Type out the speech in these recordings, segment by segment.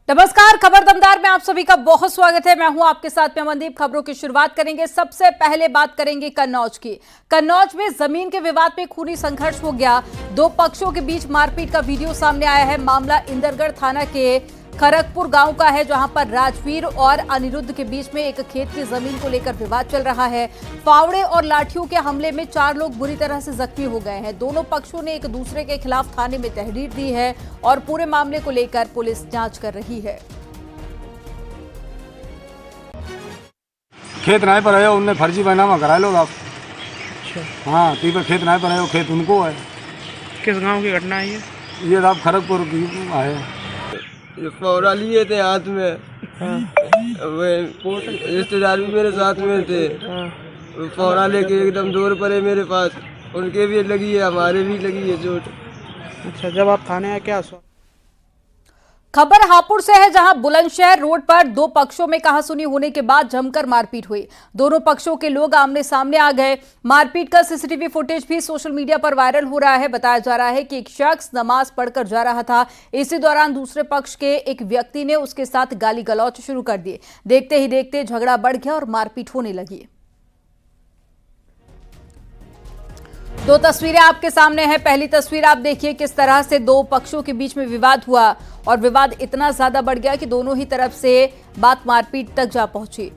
नमस्कार, खबर दमदार में आप सभी का बहुत स्वागत है। मैं हूं आपके साथ में अमनदीप। खबरों की शुरुआत करेंगे। सबसे पहले बात करेंगे कन्नौज की। कन्नौज में जमीन के विवाद में खूनी संघर्ष हो गया। दो पक्षों के बीच मारपीट का वीडियो सामने आया है। मामला इंदरगढ़ थाना के खरगपुर गांव का है, जहां पर राजवीर और अनिरुद्ध के बीच में एक खेत की जमीन को लेकर विवाद चल रहा है। फावड़े और लाठियों के हमले में 4 लोग बुरी तरह से जख्मी हो गए हैं। दोनों पक्षों ने एक दूसरे के खिलाफ थाने में तहरीर दी है और पूरे मामले को लेकर पुलिस जांच कर रही है। खेत नाय पर आयो, उनने फर्जी बैनामा करा लो आप। अच्छा। हाँ, ती पर खेत नाय पर आयो, खेत उनको है। किस गांव की घटना है ये आप खरगपुर की है। ये फौरा लिए थे हाथ में। हाँ। रिश्तेदार भी मेरे साथ में थे। हाँ। फौरा लेके एकदम दूर पड़े मेरे पास। उनके भी लगी है, हमारे भी लगी है चोट। अच्छा, जब आप थाने आए क्या? खबर हापुड़ से है, जहां बुलंदशहर रोड पर दो पक्षों में कहासुनी होने के बाद जमकर मारपीट हुई। दोनों पक्षों के लोग आमने सामने आ गए। मारपीट का सीसीटीवी फुटेज भी सोशल मीडिया पर वायरल हो रहा है। बताया जा रहा है कि एक शख्स नमाज पढ़कर जा रहा था। इसी दौरान दूसरे पक्ष के एक व्यक्ति ने उसके साथ गाली गलौच शुरू कर दिए। देखते ही देखते झगड़ा बढ़ गया और मारपीट होने लगी। दो तस्वीरें आपके सामने हैं। पहली तस्वीर आप देखिए, किस तरह से दो पक्षों के बीच में विवाद हुआ और विवाद इतना ज्यादा बढ़ गया कि दोनों ही तरफ से बात मारपीट तक जा पहुंची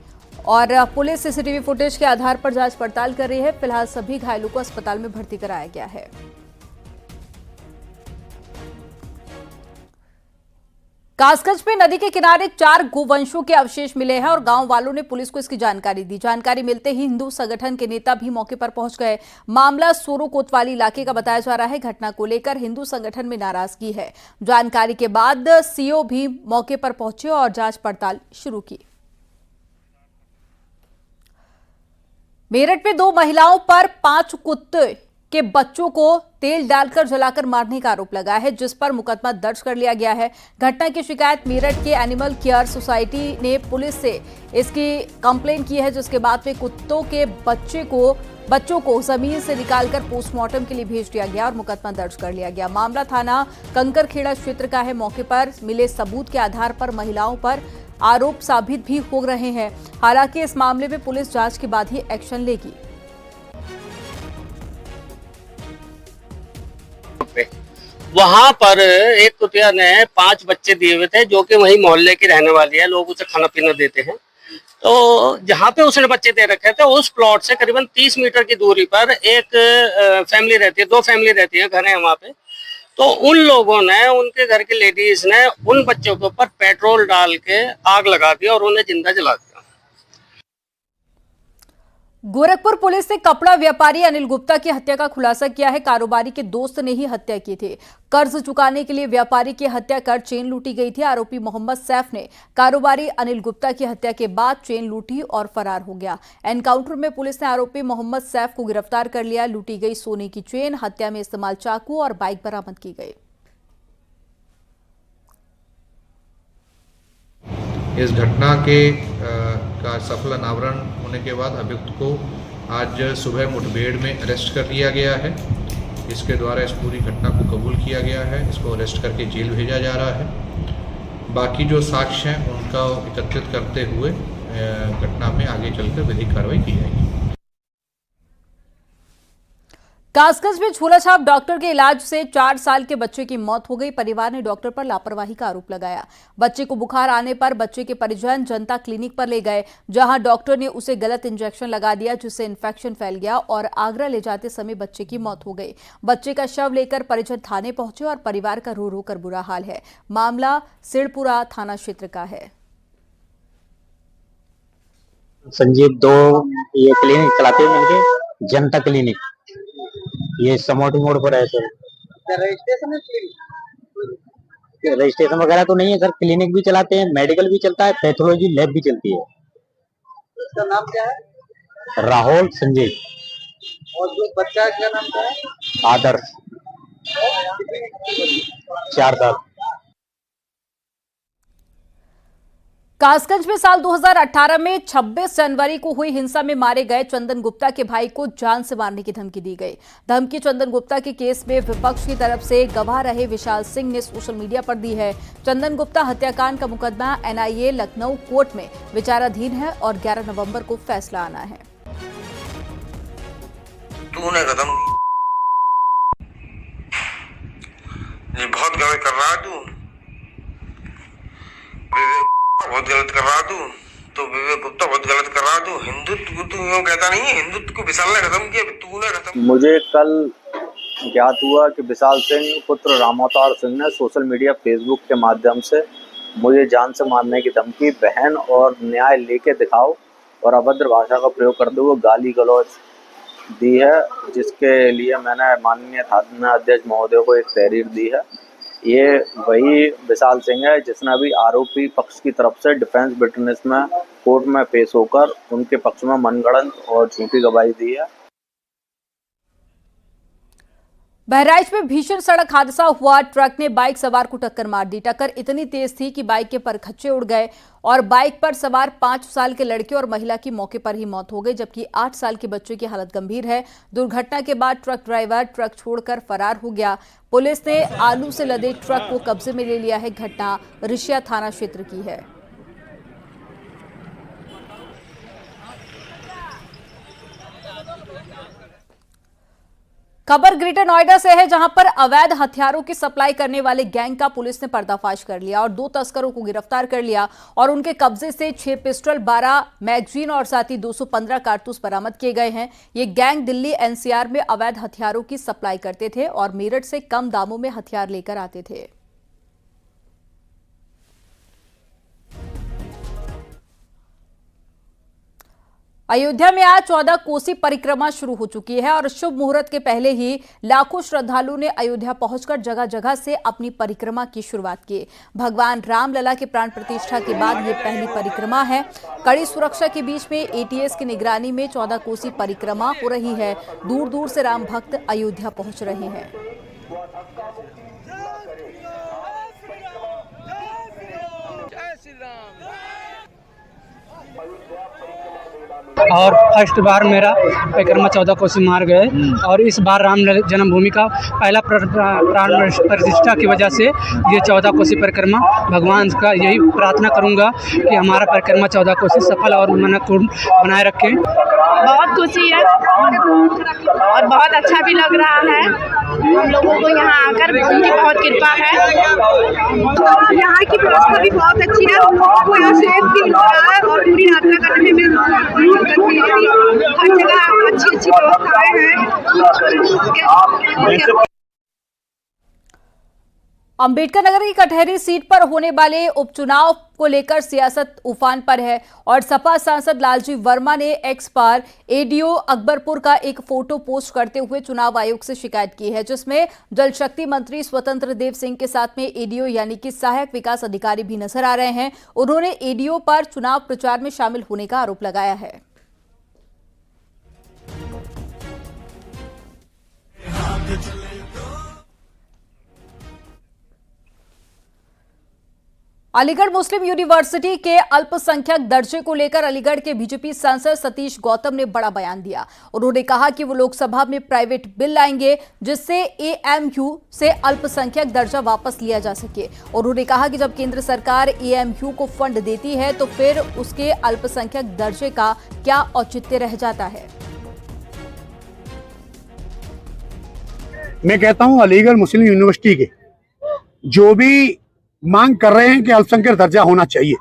और पुलिस सीसीटीवी फुटेज के आधार पर जांच पड़ताल कर रही है। फिलहाल सभी घायलों को अस्पताल में भर्ती कराया गया है। कासगंज में नदी के किनारे 4 गोवंशों के अवशेष मिले हैं और गांव वालों ने पुलिस को इसकी जानकारी दी। जानकारी मिलते ही हिंदू संगठन के नेता भी मौके पर पहुंच गए। मामला सोरो कोतवाली इलाके का बताया जा रहा है। घटना को लेकर हिंदू संगठन में नाराजगी है। जानकारी के बाद सीओ भी मौके पर पहुंचे और जांच पड़ताल शुरू की। मेरठ में 2 महिलाओं पर 5 कुत्ते के बच्चों को तेल डालकर जलाकर मारने का आरोप लगा है, जिस पर मुकदमा दर्ज कर लिया गया है। घटना की शिकायत मेरठ के एनिमल केयर सोसाइटी ने पुलिस से इसकी कंप्लेन की है, जिसके बाद में कुत्तों के बच्चों को जमीन से निकालकर पोस्टमार्टम के लिए भेज दिया गया और मुकदमा दर्ज कर लिया गया। मामला थाना कंकरखेड़ा क्षेत्र का है। मौके पर मिले सबूत के आधार पर महिलाओं पर आरोप साबित भी हो रहे हैं। हालांकि इस मामले में पुलिस जांच के बाद ही एक्शन लेगी। वहां पर एक कुतिया ने 5 बच्चे दिए हुए थे, जो कि वही मोहल्ले की रहने वाली है। लोग उसे खाना पीना देते हैं। तो जहां पे उसने बच्चे दे रखे थे, उस प्लॉट से करीबन 30 मीटर की दूरी पर एक फैमिली रहती है, 2 फैमिली रहती है, घर है वहां पे। तो उन लोगों ने, उनके घर की लेडीज ने उन बच्चों के ऊपर पेट्रोल डाल के आग लगा दी और उन्हें जिंदा जला दिया। गोरखपुर पुलिस ने कपड़ा व्यापारी अनिल गुप्ता की हत्या का खुलासा किया है। कारोबारी के दोस्त ने ही हत्या की थी। कर्ज चुकाने के लिए व्यापारी की हत्या कर चेन लूटी गई थी। आरोपी मोहम्मद सैफ ने कारोबारी अनिल गुप्ता की हत्या के बाद चेन लूटी और फरार हो गया। एनकाउंटर में पुलिस ने आरोपी मोहम्मद सैफ को गिरफ्तार कर लिया। लूटी गई सोने की चेन, हत्या में इस्तेमाल चाकू और बाइक बरामद की गई। इस घटना का सफल अनावरण होने के बाद अभियुक्त को आज सुबह मुठभेड़ में अरेस्ट कर लिया गया है। इसके द्वारा इस पूरी घटना को कबूल किया गया है। इसको अरेस्ट करके जेल भेजा जा रहा है। बाकी जो साक्ष्य हैं उनका एकत्रित करते हुए घटना में आगे चलकर विधिक कार्रवाई की जाएगी। कासगंज में झोला छाप डॉक्टर के इलाज से 4 साल के बच्चे की मौत हो गई। परिवार ने डॉक्टर पर लापरवाही का आरोप लगाया। बच्चे को बुखार आने पर बच्चे के परिजन जनता क्लिनिक पर ले गए, जहां डॉक्टर ने उसे गलत इंजेक्शन लगा दिया, जिससे इन्फेक्शन फैल गया और आगरा ले जाते समय बच्चे की मौत हो गई। बच्चे का शव लेकर परिजन थाने पहुंचे और परिवार का रो रो कर बुरा हाल है। मामला सिड़पुरा थाना क्षेत्र का है। संजीव 2 ये क्लिनिक चलाते हैं, मिलके जनता क्लिनिक, ये समोटी मोड़ पर है सर। रजिस्ट्रेशन वगैरह तो नहीं है सर। क्लिनिक भी चलाते हैं, मेडिकल भी चलता है, पैथोलॉजी लैब भी चलती है। इसका नाम क्या है? राहुल संजीव। और जो बच्चा का नाम क्या है? आदर्श। 4 साल। कासगंज में साल 2018 में 26 जनवरी को हुई हिंसा में मारे गए चंदन गुप्ता के भाई को जान से मारने की धमकी दी गई। धमकी चंदन गुप्ता के केस में विपक्ष की तरफ से गवाह रहे विशाल सिंह ने सोशल मीडिया पर दी है। चंदन गुप्ता हत्याकांड का मुकदमा NIA लखनऊ कोर्ट में विचाराधीन है और 11 नवंबर को फैसला आना है। तूने कदम ये बहुत गलत कर रहा है तू, बहुत गलत कर रहा तू, तो विवेक गुप्ता बहुत गलत कर रहा तू। हिंदुत्व को तू यूं कहता नहीं है, हिंदुत्व को विशाल ने खत्म किया, तूने खत्म। मुझे कल ज्ञात हुआ कि विशाल सिंह पुत्र रामावतार सिंह ने सोशल मीडिया फेसबुक के माध्यम से मुझे जान से मारने की धमकी, बहन और न्याय लेके दिखाओ और अभद्र भाषा का प्रयोग करते हुए गाली गलौज दी है, जिसके लिए मैंने माननीय थाना अध्यक्ष महोदय को एक तहरीर दी है। ये वही विशाल सिंह है जिसने अभी आरोपी पक्ष की तरफ से डिफेंस विटनेस में कोर्ट में पेश होकर उनके पक्ष में मनगढ़ंत और झूठी गवाही दी है। बहराइच में भीषण सड़क हादसा हुआ। ट्रक ने बाइक सवार को टक्कर मार दी। टक्कर इतनी तेज थी कि बाइक के परखच्चे उड़ गए और बाइक पर सवार 5 साल के लड़के और महिला की मौके पर ही मौत हो गई, जबकि 8 साल के बच्चे की हालत गंभीर है। दुर्घटना के बाद ट्रक ड्राइवर ट्रक छोड़कर फरार हो गया। पुलिस ने आलू से लदे ट्रक को कब्जे में ले लिया है। घटना रिशिया थाना क्षेत्र की है। खबर ग्रेटर नोएडा से है, जहां पर अवैध हथियारों की सप्लाई करने वाले गैंग का पुलिस ने पर्दाफाश कर लिया और 2 तस्करों को गिरफ्तार कर लिया और उनके कब्जे से 6 पिस्टल, 12 मैगजीन और साथ ही 215 कारतूस बरामद किए गए हैं। ये गैंग दिल्ली NCR में अवैध हथियारों की सप्लाई करते थे और मेरठ से कम दामों में हथियार लेकर आते थे। अयोध्या में आज 14 कोसी परिक्रमा शुरू हो चुकी है और शुभ मुहूर्त के पहले ही लाखों श्रद्धालुओं ने अयोध्या पहुंचकर जगह जगह से अपनी परिक्रमा की शुरुआत की। भगवान रामलला के प्राण प्रतिष्ठा के बाद ये पहली परिक्रमा है। कड़ी सुरक्षा के बीच में ATS की निगरानी में 14 कोसी परिक्रमा हो रही है। दूर दूर से राम भक्त अयोध्या पहुंच रहे हैं। और फर्स्ट बार मेरा परिक्रमा 14 कोसी मार्ग है और इस बार राम जन्मभूमि का पहला प्राण प्रतिष्ठा की वजह से ये 14 कोसी परिक्रमा, भगवान का यही प्रार्थना करूंगा कि हमारा परिक्रमा 14 कोसी सफल और मनपूर्ण बनाए रखें। बहुत खुशी है और बहुत अच्छा भी लग रहा है। हम लोगों को यहाँ आकर उनकी बहुत कृपा है। यहाँ की व्यवस्था भी बहुत अच्छी है। वो यहाँ सेफ फील हो रहा है और पूरी यात्रा करने में हर जगह अच्छी अच्छी व्यवस्थाएं हैं। अंबेडकर नगर की कटहरी सीट पर होने वाले उपचुनाव को लेकर सियासत उफान पर है और सपा सांसद लालजी वर्मा ने एक्स पर ADO अकबरपुर का एक फोटो पोस्ट करते हुए चुनाव आयोग से शिकायत की है, जिसमें जल शक्ति मंत्री स्वतंत्र देव सिंह के साथ में ADO यानी कि सहायक विकास अधिकारी भी नजर आ रहे हैं। उन्होंने ADO पर चुनाव प्रचार में शामिल होने का आरोप लगाया है। अलीगढ़ मुस्लिम यूनिवर्सिटी के अल्पसंख्यक दर्जे को लेकर अलीगढ़ के बीजेपी सांसद सतीश गौतम ने बड़ा बयान दिया। उन्होंने कहा कि वो लोकसभा में प्राइवेट बिल लाएंगे जिससे AMU से अल्पसंख्यक दर्जा वापस लिया जा सके। उन्होंने कहा कि जब केंद्र सरकार AMU को फंड देती है तो फिर उसके अल्पसंख्यक दर्जे का क्या औचित्य रह जाता है। मैं कहता हूं अलीगढ़ मुस्लिम यूनिवर्सिटी के जो भी मांग कर रहे हैं कि अल्पसंख्यक दर्जा होना चाहिए,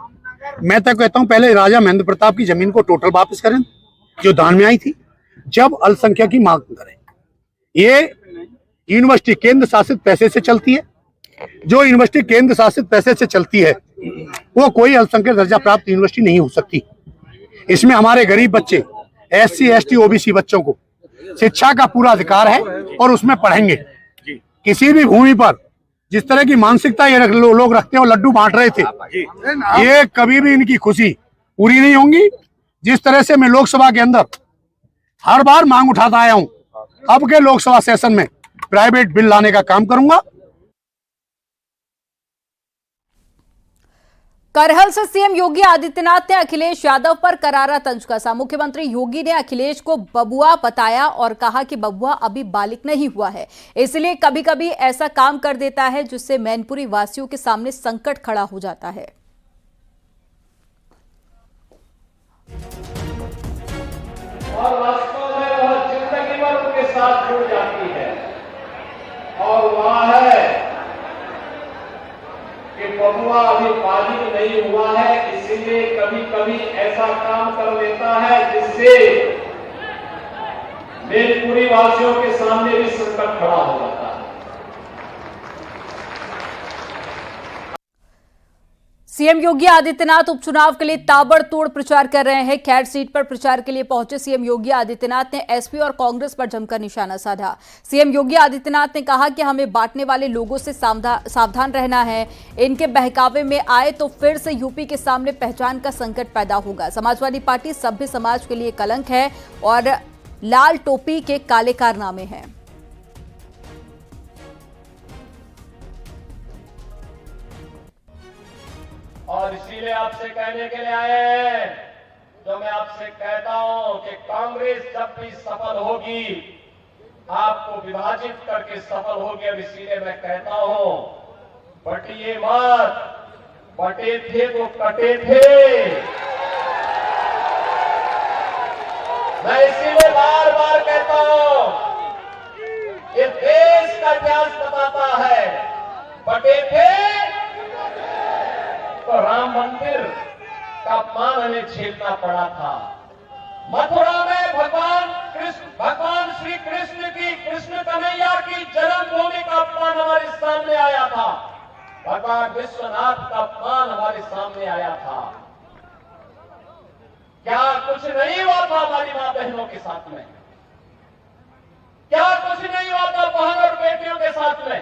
मैं तो कहता हूं पहले राजा महेंद्र प्रताप की जमीन को टोटल वापस करें जो दान में आई थी, जब अल्पसंख्यक की मांग करें। ये यूनिवर्सिटी केंद्र शासित पैसे से चलती है। जो यूनिवर्सिटी केंद्र शासित पैसे से चलती है वो कोई अल्पसंख्यक दर्जा प्राप्त यूनिवर्सिटी नहीं हो सकती। इसमें हमारे गरीब बच्चे, SC ST OBC बच्चों को शिक्षा का पूरा अधिकार है और उसमें पढ़ेंगे। किसी भी भूमि पर जिस तरह की मानसिकता ये लोग रखते हैं और लड्डू बांट रहे थे, ये कभी भी इनकी खुशी पूरी नहीं होंगी। जिस तरह से मैं लोकसभा के अंदर हर बार मांग उठाता आया हूं, अब के लोकसभा सेशन में प्राइवेट बिल लाने का काम करूंगा। करहल से सीएम योगी आदित्यनाथ ने अखिलेश यादव पर करारा तंज कसा। मुख्यमंत्री योगी ने अखिलेश को बबुआ बताया और कहा कि बबुआ अभी बालिग नहीं हुआ है, इसलिए कभी कभी ऐसा काम कर देता है जिससे मैनपुरी वासियों के सामने संकट खड़ा हो जाता है। और वास्तव में वह जिंदगी भर उनके साथ जुड़ जाती है और वह है कि बबुआ अभी बालिग नहीं हुआ है, इसीलिए कभी कभी ऐसा काम कर लेता है जिससे मैनपुरी वासियों के सामने भी संकट खड़ा हो जाता है। सीएम योगी आदित्यनाथ उपचुनाव के लिए ताबड़तोड़ प्रचार कर रहे हैं। खैर सीट पर प्रचार के लिए पहुंचे सीएम योगी आदित्यनाथ ने एसपी और कांग्रेस पर जमकर निशाना साधा। सीएम योगी आदित्यनाथ ने कहा कि हमें बांटने वाले लोगों से सावधान रहना है, इनके बहकावे में आए तो फिर से यूपी के सामने पहचान का संकट पैदा होगा। समाजवादी पार्टी सभ्य समाज के लिए कलंक है और लाल टोपी के काले कारनामे हैं। और इसीलिए आपसे कहने के लिए आए हैं, जो मैं आपसे कहता हूं कि कांग्रेस जब भी सफल होगी आपको विभाजित करके सफल होगी। और इसीलिए मैं कहता हूं बटिए मत, बटे थे तो कटे थे। मैं इसीलिए बार बार कहता हूं ये देश का इतिहास बताता है, बटे थे तो राम मंदिर का अपमान हमें झेलना पड़ा था। मथुरा में भगवान श्री कृष्ण कन्हैया की जन्मभूमि का अपमान हमारे सामने आया था। भगवान विश्वनाथ का अपमान हमारे सामने आया था। क्या कुछ नहीं हुआ था हमारी मां बहनों के साथ में? क्या कुछ नहीं हुआ था बहन और बेटियों के साथ में?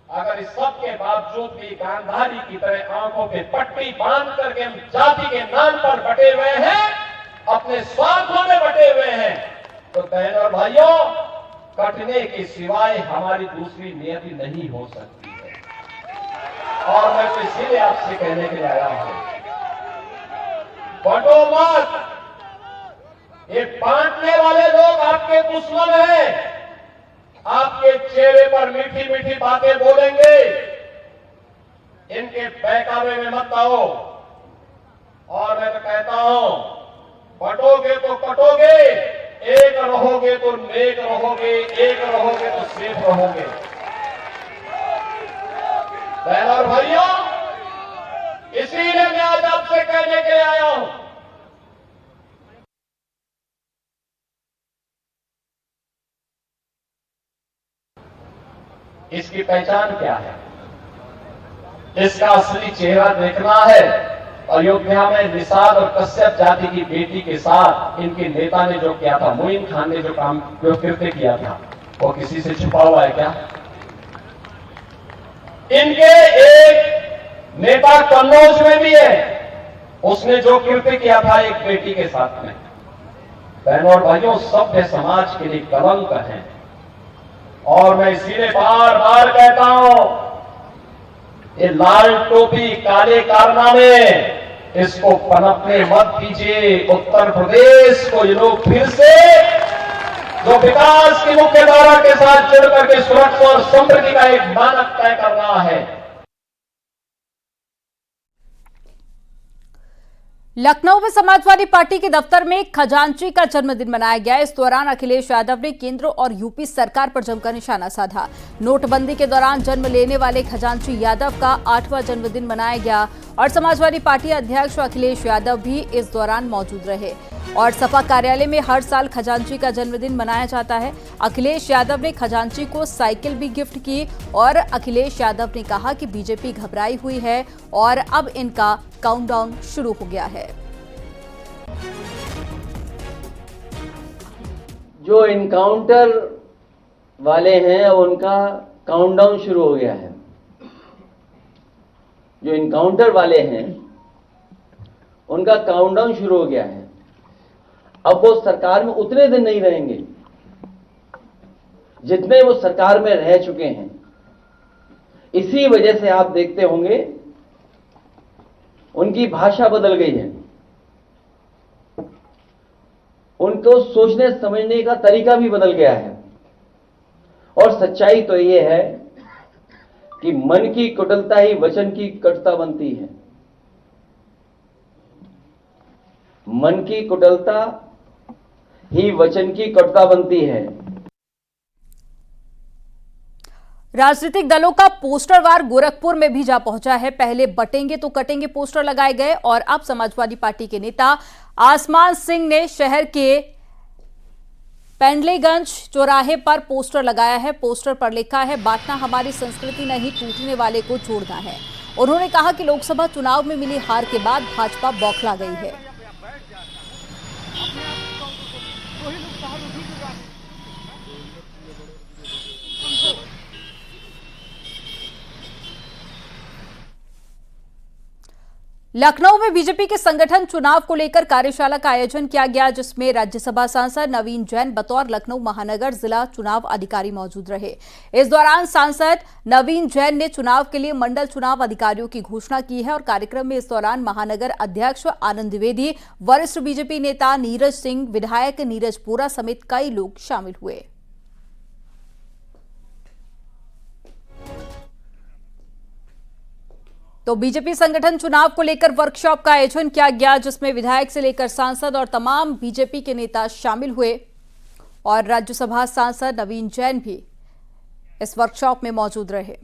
अगर इस सब के बावजूद भी गांधारी की तरह आंखों पे पट्टी बांध करके हम जाति के नाम पर बटे हुए हैं, अपने स्वार्थों में बटे हुए हैं, तो बहन और भाइयों कटने के सिवाय हमारी दूसरी नियति नहीं हो सकती है। और मैं तो इसीलिए आपसे कहने के लिए आया हूं, बटो मत। ये बांटने वाले लोग आपके दुश्मन हैं, आपके चेहरे पर मीठी मीठी बातें बोलेंगे, इनके बहकावे में मत आओ। और मैं तो कहता हूं बटोगे तो कटोगे, एक रहोगे तो नेक रहोगे, एक रहोगे तो सेफ रहोगे। बहनों और भाइयों, इसीलिए मैं आज आपसे कहने के लिए आया हूं, इसकी पहचान क्या है, इसका असली चेहरा देखना है। अयोध्या में निषाद और कश्यप जाति की बेटी के साथ इनके नेता ने जो किया था, मोइन खान ने जो कृत्य किया था, वो किसी से छुपा हुआ है क्या? इनके एक नेता कन्नौज में भी है, उसने जो कृत्य किया था एक बेटी के साथ में। बहनों और भाइयों, सभ्य समाज के लिए कलंक है। और मैं इसीलिए बार बार कहता हूं, ये लाल टोपी काले कारनामे इसको पनपने मत दीजिए। उत्तर प्रदेश को ये लोग फिर से जो विकास की मुख्य धारा के साथ जुड़ करके सुरक्षा और समृद्धि का एक मानक तय कर रहा है। लखनऊ में समाजवादी पार्टी के दफ्तर में खजांची का जन्मदिन मनाया गया। इस दौरान अखिलेश यादव ने केंद्र और यूपी सरकार पर जमकर निशाना साधा। नोटबंदी के दौरान जन्म लेने वाले खजांची यादव का 8वां जन्मदिन मनाया गया और समाजवादी पार्टी अध्यक्ष अखिलेश यादव भी इस दौरान मौजूद रहे। और सपा कार्यालय में हर साल खजांची का जन्मदिन मनाया जाता है। अखिलेश यादव ने खजांची को साइकिल भी गिफ्ट की और अखिलेश यादव ने कहा कि बीजेपी घबराई हुई है और अब इनका काउंटडाउन शुरू हो गया है। जो इनकाउंटर वाले हैं उनका काउंटडाउन शुरू हो गया है। जो इनकाउंटर वाले हैं उनका काउंटडाउन शुरू हो गया है। अब वो सरकार में उतने दिन नहीं रहेंगे जितने वो सरकार में रह चुके हैं। इसी वजह से आप देखते होंगे उनकी भाषा बदल गई है, उनको सोचने समझने का तरीका भी बदल गया है। और सच्चाई तो ये है कि मन की कुटिलता ही वचन की कटुता बनती है। मन की कुटिलता ही वचन की कटुता बनती है। राजनीतिक दलों का पोस्टर वार गोरखपुर में भी जा पहुंचा है। पहले बटेंगे तो कटेंगे पोस्टर लगाए गए और अब समाजवादी पार्टी के नेता आसमान सिंह ने शहर के पेंडलेगंज चौराहे पर पोस्टर लगाया है। पोस्टर पर लिखा है, बांटना हमारी संस्कृति नहीं, टूटने वाले को जोड़ना है। उन्होंने कहा कि लोकसभा चुनाव में मिली हार के बाद भाजपा बौखला गई है। लखनऊ में बीजेपी के संगठन चुनाव को लेकर कार्यशाला का आयोजन किया गया, जिसमें राज्यसभा सांसद नवीन जैन बतौर लखनऊ महानगर जिला चुनाव अधिकारी मौजूद रहे। इस दौरान सांसद नवीन जैन ने चुनाव के लिए मंडल चुनाव अधिकारियों की घोषणा की है और कार्यक्रम में इस दौरान महानगर अध्यक्ष आनंद द्विवेदी, वरिष्ठ बीजेपी नेता नीरज सिंह, विधायक नीरज बोरा समेत कई लोग शामिल हुए। तो बीजेपी संगठन चुनाव को लेकर वर्कशॉप का आयोजन किया गया, जिसमें विधायक से लेकर सांसद और तमाम बीजेपी के नेता शामिल हुए और राज्यसभा सांसद नवीन जैन भी इस वर्कशॉप में मौजूद रहे।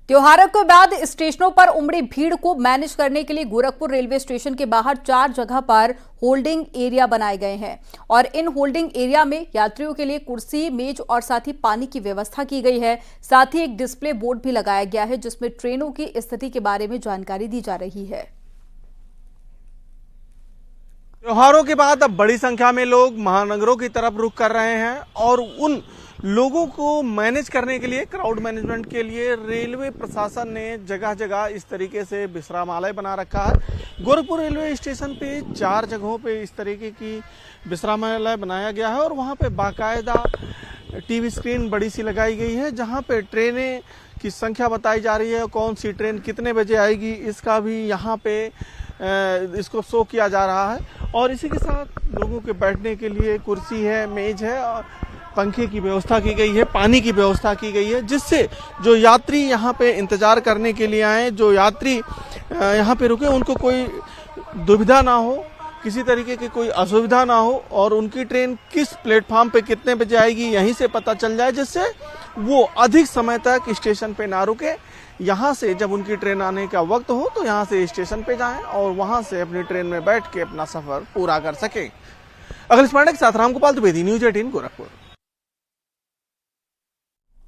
त्योहारों के बाद स्टेशनों पर उमड़ी भीड़ को मैनेज करने के लिए गोरखपुर रेलवे स्टेशन के बाहर 4 जगह पर होल्डिंग एरिया बनाए गए हैं और इन होल्डिंग एरिया में यात्रियों के लिए कुर्सी, मेज और साथ ही पानी की व्यवस्था की गई है। साथ ही एक डिस्प्ले बोर्ड भी लगाया गया है, जिसमें ट्रेनों की स्थिति के बारे में जानकारी दी जा रही है। त्योहारों के बाद अब बड़ी संख्या में लोग महानगरों की तरफ रुख कर रहे हैं और उन लोगों को मैनेज करने के लिए, क्राउड मैनेजमेंट के लिए रेलवे प्रशासन ने जगह जगह इस तरीके से विश्रामालय बना रखा है। गोरखपुर रेलवे स्टेशन पे 4 जगहों पे इस तरीके की विश्रामालय बनाया गया है और वहाँ पे बाकायदा टीवी स्क्रीन बड़ी सी लगाई गई है, जहाँ पे ट्रेनें की संख्या बताई जा रही है, कौन सी ट्रेन कितने बजे आएगी इसका भी यहाँ पे इसको शो किया जा रहा है। और इसी के साथ लोगों के बैठने के लिए कुर्सी है, मेज है और पंखे की व्यवस्था की गई है, पानी की व्यवस्था की गई है, जिससे जो यात्री यहाँ पे इंतजार करने के लिए आए, जो यात्री यहाँ पे रुके, उनको कोई दुविधा ना हो, किसी तरीके की कोई असुविधा ना हो और उनकी ट्रेन किस प्लेटफॉर्म पे कितने बजे आएगी यहीं से पता चल जाए, जिससे वो अधिक समय तक स्टेशन पे ना रुके। यहाँ से जब उनकी ट्रेन आने का वक्त हो तो यहाँ से स्टेशन पे जाएं और वहाँ से अपनी ट्रेन में बैठ के अपना सफर पूरा कर सकें। अखिलेश पांडे के साथ रामगोपाल द्विवेदी, न्यूज 18 गोरखपुर।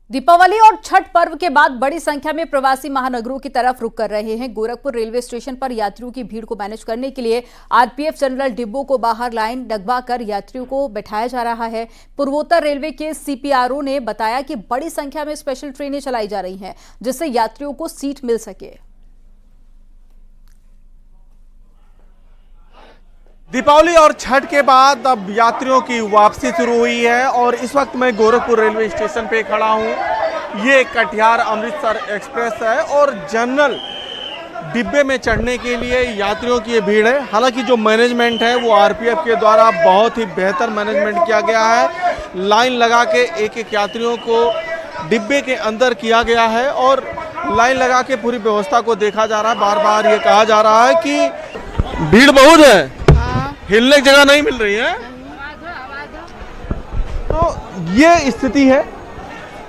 दीपावली और छठ पर्व के बाद बड़ी संख्या में प्रवासी महानगरों की तरफ रुख कर रहे हैं। गोरखपुर रेलवे स्टेशन पर यात्रियों की भीड़ को मैनेज करने के लिए आरपीएफ जनरल डिब्बों को बाहर लाइन लगवाकर यात्रियों को बैठाया जा रहा है। पूर्वोत्तर रेलवे के सीपीआरओ ने बताया कि बड़ी संख्या में स्पेशल ट्रेनें चलाई जा रही हैं, जिससे यात्रियों को सीट मिल सके। दीपावली और छठ के बाद अब यात्रियों की वापसी शुरू हुई है और इस वक्त मैं गोरखपुर रेलवे स्टेशन पे खड़ा हूँ। ये कटिहार अमृतसर एक्सप्रेस है और जनरल डिब्बे में चढ़ने के लिए यात्रियों की ये भीड़ है। हालांकि जो मैनेजमेंट है वो आरपीएफ के द्वारा बहुत ही बेहतर मैनेजमेंट किया गया है। लाइन लगा के एक एक यात्रियों को डिब्बे के अंदर किया गया है और लाइन लगा के पूरी व्यवस्था को देखा जा रहा है। बार बार ये कहा जा रहा है कि भीड़ बहुत है, हिलने की जगह नहीं मिल रही है। तो ये स्थिति है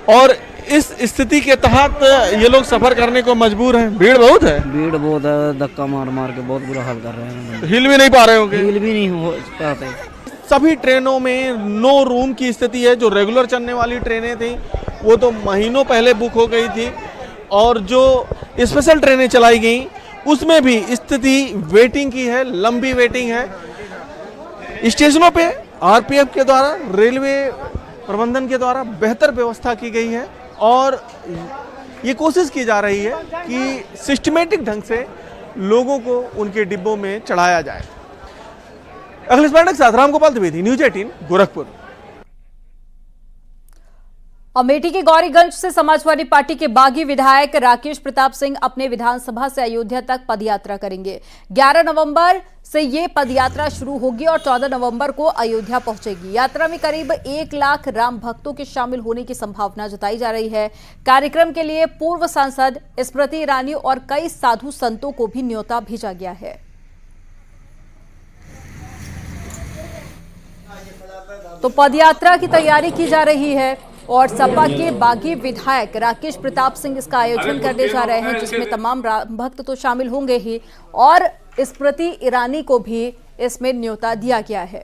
और इस स्थिति के तहत ये लोग सफर करने को मजबूर हैं। भीड़ बहुत है, भीड़ बहुत है, धक्का मार मार के बहुत बुरा हाल कर रहे हैं। हिल भी नहीं पा रहे होंगे। हिल भी नहीं हो पाते। सभी ट्रेनों में नो रूम की स्थिति है। जो रेगुलर चलने वाली ट्रेनें थी वो तो महीनों पहले बुक हो गई थी और जो स्पेशल ट्रेनें चलाई गई उसमें भी स्थिति वेटिंग की है, लंबी वेटिंग है। स्टेशनों पे आरपीएफ के द्वारा, रेलवे प्रबंधन के द्वारा बेहतर व्यवस्था की गई है और ये कोशिश की जा रही है कि सिस्टमेटिक ढंग से लोगों को उनके डिब्बों में चढ़ाया जाए। अखिलेश पांडे के साथ रामगोपाल द्विवेदी, न्यूज 18 गोरखपुर। अमेठी के गौरीगंज से समाजवादी पार्टी के बागी विधायक राकेश प्रताप सिंह अपने विधानसभा से अयोध्या तक पदयात्रा करेंगे। 11 नवंबर से ये पदयात्रा शुरू होगी और 14 नवंबर को अयोध्या पहुंचेगी। यात्रा में करीब 1 लाख राम भक्तों के शामिल होने की संभावना जताई जा रही है। कार्यक्रम के लिए पूर्व सांसद स्मृति ईरानी और कई साधु संतों को भी न्योता भेजा गया है। तो पदयात्रा की तैयारी की जा रही है और सपा के बागी विधायक राकेश प्रताप सिंह इसका आयोजन करने जा रहे हैं, जिसमें तमाम राम भक्त तो शामिल होंगे ही और स्मृति ईरानी को भी इसमें न्योता दिया गया है।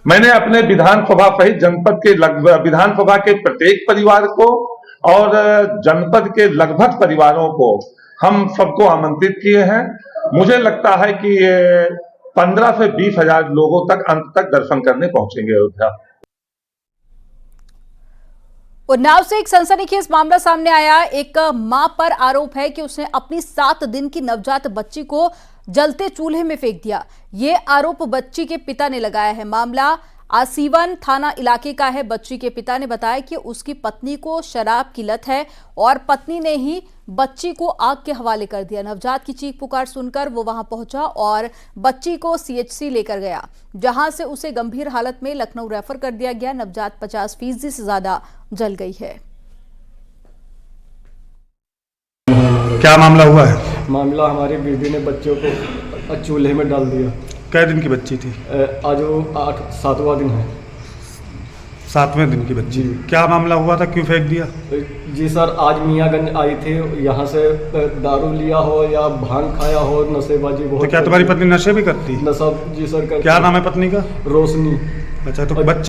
मैंने अपने विधानसभा सहित जनपद के विधानसभा के प्रत्येक परिवार को और जनपद के लगभग परिवारों को हम सबको आमंत्रित किए हैं। मुझे लगता है कि 15 से 20 हजार लोगों तक अंत तक दर्शन करने पहुंचेंगे अयोध्या। उन्नाव से एक सनसनीखेज मामला सामने आया। एक मां पर आरोप है कि उसने अपनी 7 दिन की नवजात बच्ची को जलते चूल्हे में फेंक दिया। ये आरोप बच्ची के पिता ने लगाया है। मामला आसीवन थाना इलाके का है। बच्ची के पिता ने बताया कि उसकी पत्नी को शराब की लत है और पत्नी ने ही बच्ची को आग के हवाले कर दिया। नवजात की चीख पुकार सुनकर वो वहां पहुंचा और बच्ची को सीएचसी लेकर गया, जहां से उसे गंभीर हालत में लखनऊ रेफर कर दिया गया। नवजात 50% से ज्यादा जल गई है। क्या मामला हुआ है? मामला हमारी बीवी ने बच्चों को चूल्हे में डाल दिया। कै दिन की बच्ची थी? आज वो 7वां दिन है। 7वें दिन की बच्ची। क्या मामला हुआ था, क्यों फेंक दिया? जी सर, आज मियाँगंज आई थी, यहाँ से दारू लिया हो या भांग खाया हो, नशेबाजी बहुत। तो क्या तुम्हारी पत्नी नशे भी करती? नशा जी सर करती। क्या नाम है पत्नी का? रोशनी। अच्छा, तो बच्ची।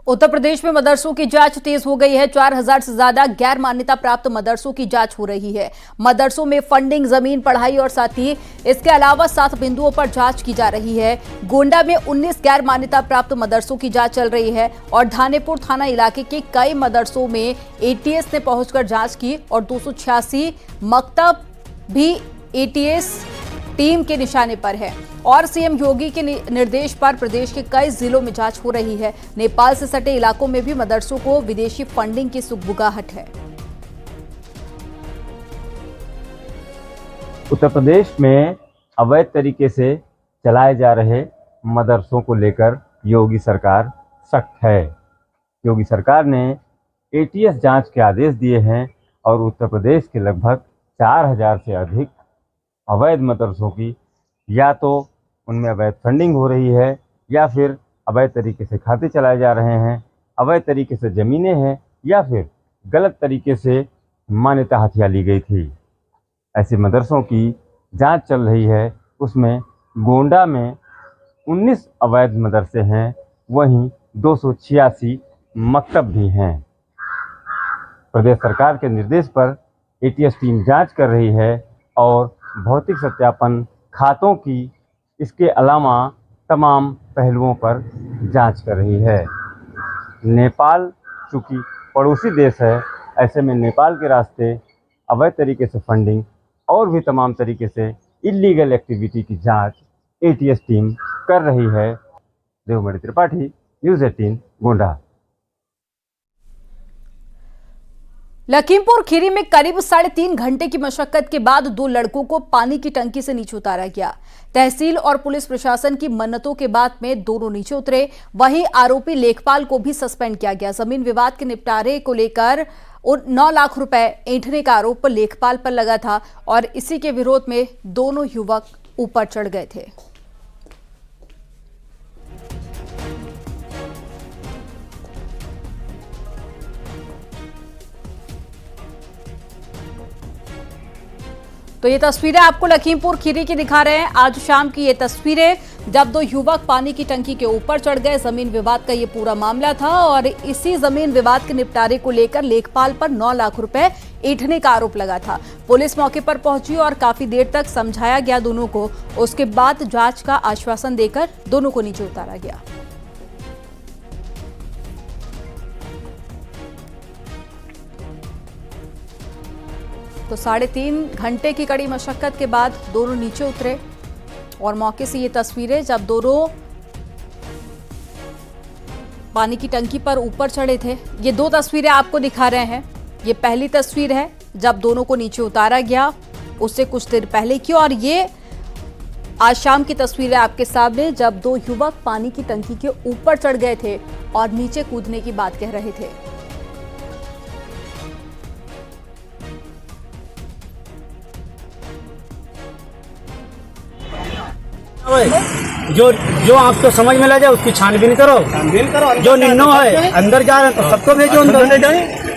उत्तर प्रदेश में मदरसों की जांच तेज हो गई है। 4000 से ज्यादा गैर मान्यता प्राप्त मदरसों की जांच हो रही है। मदरसों में फंडिंग, जमीन, पढ़ाई और साथ ही इसके अलावा 7 बिंदुओं पर जांच की जा रही है। गोंडा में 19 गैर मान्यता प्राप्त मदरसों की जांच चल रही है और धानेपुर थाना इलाके के कई मदरसों में एटीएस ने पहुंचकर जांच की और 286 मकतब भी एटीएस टीम के निशाने पर है। और सीएम योगी के निर्देश पर प्रदेश के कई जिलों में जांच हो रही है। नेपाल से सटे इलाकों में भी मदरसों को विदेशी फंडिंग की सुगबुगाहट है। उत्तर प्रदेश में अवैध तरीके से चलाए जा रहे मदरसों को लेकर योगी सरकार सख्त है। योगी सरकार ने एटीएस जांच के आदेश दिए हैं और उत्तर प्रदेश के लगभग 4000 से अधिक अवैध मदरसों की या तो उनमें अवैध फंडिंग हो रही है या फिर अवैध तरीके से खाते चलाए जा रहे हैं, अवैध तरीके से ज़मीनें हैं या फिर गलत तरीके से मान्यता हथिया ली गई थी। ऐसे मदरसों की जांच चल रही है। उसमें गोंडा में 19 अवैध मदरसे हैं, वहीं 286 मकतब भी हैं। प्रदेश सरकार के निर्देश पर एटीएस टीम जांच कर रही है और भौतिक सत्यापन, खातों की, इसके अलावा तमाम पहलुओं पर जांच कर रही है। नेपाल चूँकि पड़ोसी देश है, ऐसे में नेपाल के रास्ते अवैध तरीके से फंडिंग और भी तमाम तरीके से इलीगल एक्टिविटी की जांच एटीएस टीम कर रही है। देवमणि त्रिपाठी, न्यूज़ 18 गोंडा। लखीमपुर खीरी में करीब 3.5 घंटे की मशक्कत के बाद 2 लड़कों को पानी की टंकी से नीचे उतारा गया। तहसील और पुलिस प्रशासन की मन्नतों के बाद में दोनों नीचे उतरे। वहीं आरोपी लेखपाल को भी सस्पेंड किया गया। जमीन विवाद के निपटारे को लेकर 9 लाख रुपए ऐंठने का आरोप लेखपाल पर लगा था और इसी के विरोध में दोनों युवक ऊपर चढ़ गए थे। तो ये तस्वीरें आपको लखीमपुर खीरी की दिखा रहे हैं। आज शाम की ये तस्वीरें जब 2 युवक पानी की टंकी के ऊपर चढ़ गए। जमीन विवाद का ये पूरा मामला था और इसी जमीन विवाद के निपटारे को लेकर लेखपाल पर 9 लाख रुपए ऐंठने का आरोप लगा था। पुलिस मौके पर पहुंची और काफी देर तक समझाया गया दोनों को। उसके बाद जांच का आश्वासन देकर दोनों को नीचे उतारा गया। तो 3.5 घंटे की कड़ी मशक्कत के बाद दोनों नीचे उतरे और मौके से ये तस्वीरें जब दोनों पानी की टंकी पर ऊपर चढ़े थे। ये दो तस्वीरें आपको दिखा रहे हैं। ये पहली तस्वीर है जब दोनों को नीचे उतारा गया, उससे कुछ देर पहले की, और ये आज शाम की तस्वीर है आपके सामने जब दो युवक पानी की टंकी के ऊपर चढ़ गए थे और नीचे कूदने की बात कह रहे थे। जो आपको समझ में ला जाए उसकी छानबीन करो, जो निन्नो है अंदर जा रहे हैं तो सबको भेजो अंदर।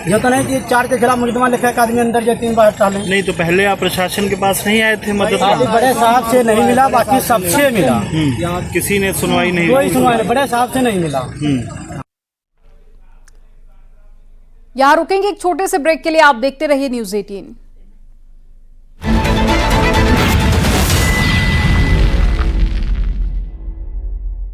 ये तो नहीं कि 4 के खिलाफ मुकदमा लिखा है, आदमी अंदर जाए 3 बार डालें। नहीं तो पहले आप प्रशासन के पास नहीं आए थे मदद? बड़े साहब से नहीं मिला, बाकी सबसे मिला। यहाँ किसी ने सुनवाई नहीं, कोई सुनवाई नहीं, बड़े साहब से नहीं मिला। यहाँ रुकेंगे एक छोटे से ब्रेक के लिए। आप देखते रहिए न्यूज़ 18।